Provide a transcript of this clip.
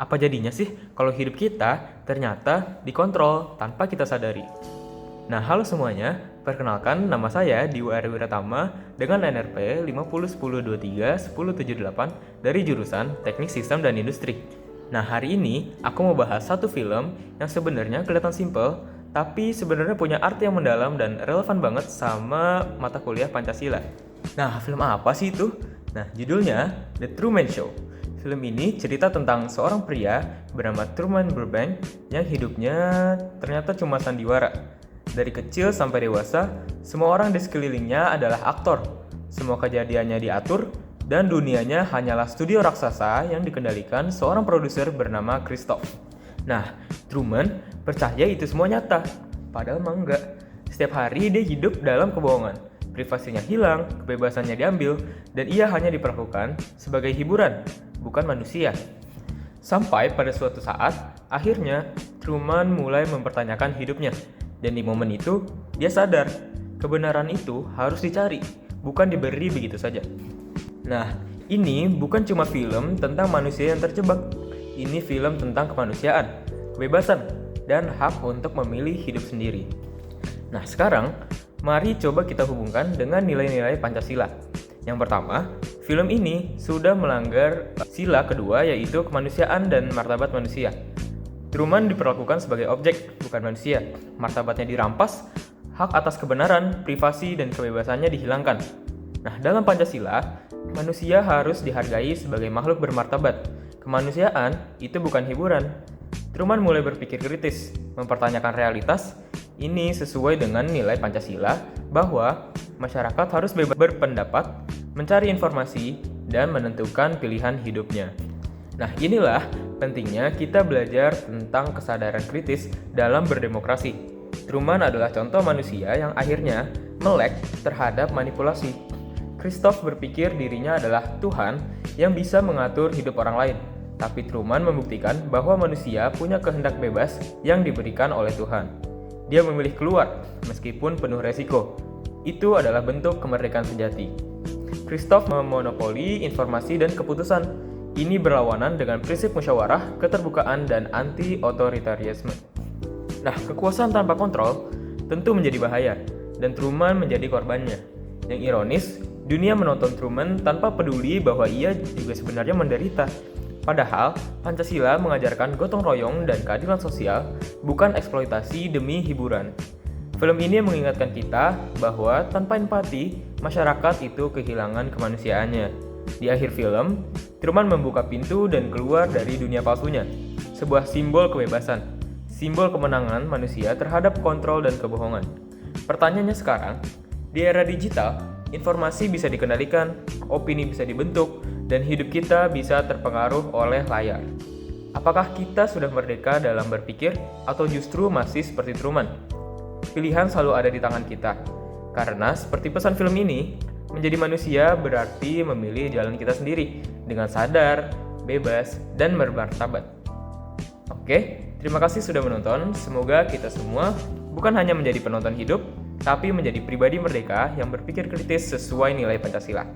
Apa jadinya sih kalau hidup kita ternyata dikontrol tanpa kita sadari? Nah, halo semuanya. Perkenalkan, nama saya Diwa R. Wiratama dengan NRP 5010231078 dari jurusan Teknik Sistem dan Industri. Nah, hari ini aku mau bahas satu film yang sebenarnya kelihatan simple, tapi sebenarnya punya arti yang mendalam dan relevan banget sama mata kuliah Pancasila. Nah, film apa sih itu? Nah, judulnya The Truman Show. Film ini cerita tentang seorang pria bernama Truman Burbank yang hidupnya ternyata cuma sandiwara. Dari kecil sampai dewasa, semua orang di sekelilingnya adalah aktor. Semua kejadiannya diatur, dan dunianya hanyalah studio raksasa yang dikendalikan seorang produser bernama Christoph. Nah, Truman percaya itu semua nyata, padahal mah enggak. Setiap hari dia hidup dalam kebohongan. Privasinya hilang, kebebasannya diambil, dan ia hanya diperlakukan sebagai hiburan, bukan manusia. Sampai pada suatu saat, akhirnya Truman mulai mempertanyakan hidupnya. Dan di momen itu, dia sadar kebenaran itu harus dicari, bukan diberi begitu saja. Nah, ini bukan cuma film tentang manusia yang terjebak. Ini film tentang kemanusiaan, kebebasan, dan hak untuk memilih hidup sendiri. Nah, sekarang mari coba kita hubungkan dengan nilai-nilai Pancasila. Yang pertama, film ini sudah melanggar sila kedua, yaitu kemanusiaan dan martabat manusia. Truman diperlakukan sebagai objek, bukan manusia. Martabatnya dirampas, hak atas kebenaran, privasi, dan kebebasannya dihilangkan. Nah, dalam Pancasila, manusia harus dihargai sebagai makhluk bermartabat. Kemanusiaan itu bukan hiburan. Truman mulai berpikir kritis, mempertanyakan realitas. Ini sesuai dengan nilai Pancasila bahwa masyarakat harus bebas berpendapat, mencari informasi, dan menentukan pilihan hidupnya. Nah, inilah pentingnya kita belajar tentang kesadaran kritis dalam berdemokrasi. Truman adalah contoh manusia yang akhirnya melek terhadap manipulasi. Christoph berpikir dirinya adalah Tuhan yang bisa mengatur hidup orang lain. Tapi Truman membuktikan bahwa manusia punya kehendak bebas yang diberikan oleh Tuhan. Dia memilih keluar, meskipun penuh resiko. Itu adalah bentuk kemerdekaan sejati. Christoph memonopoli informasi dan keputusan. Ini berlawanan dengan prinsip musyawarah, keterbukaan, dan anti-otoritarisme. Nah, kekuasaan tanpa kontrol tentu menjadi bahaya, dan Truman menjadi korbannya. Yang ironis, dunia menonton Truman tanpa peduli bahwa ia juga sebenarnya menderita. Padahal, Pancasila mengajarkan gotong royong dan keadilan sosial, bukan eksploitasi demi hiburan. Film ini mengingatkan kita bahwa tanpa empati, masyarakat itu kehilangan kemanusiaannya. Di akhir film, Truman membuka pintu dan keluar dari dunia palsunya. Sebuah simbol kebebasan, simbol kemenangan manusia terhadap kontrol dan kebohongan. Pertanyaannya sekarang, di era digital, informasi bisa dikendalikan, opini bisa dibentuk, dan hidup kita bisa terpengaruh oleh layar. Apakah kita sudah merdeka dalam berpikir atau justru masih seperti Truman? Pilihan selalu ada di tangan kita. Karena seperti pesan film ini, menjadi manusia berarti memilih jalan kita sendiri dengan sadar, bebas, dan bermartabat. Oke, terima kasih sudah menonton. Semoga kita semua bukan hanya menjadi penonton hidup, tapi menjadi pribadi merdeka yang berpikir kritis sesuai nilai Pancasila.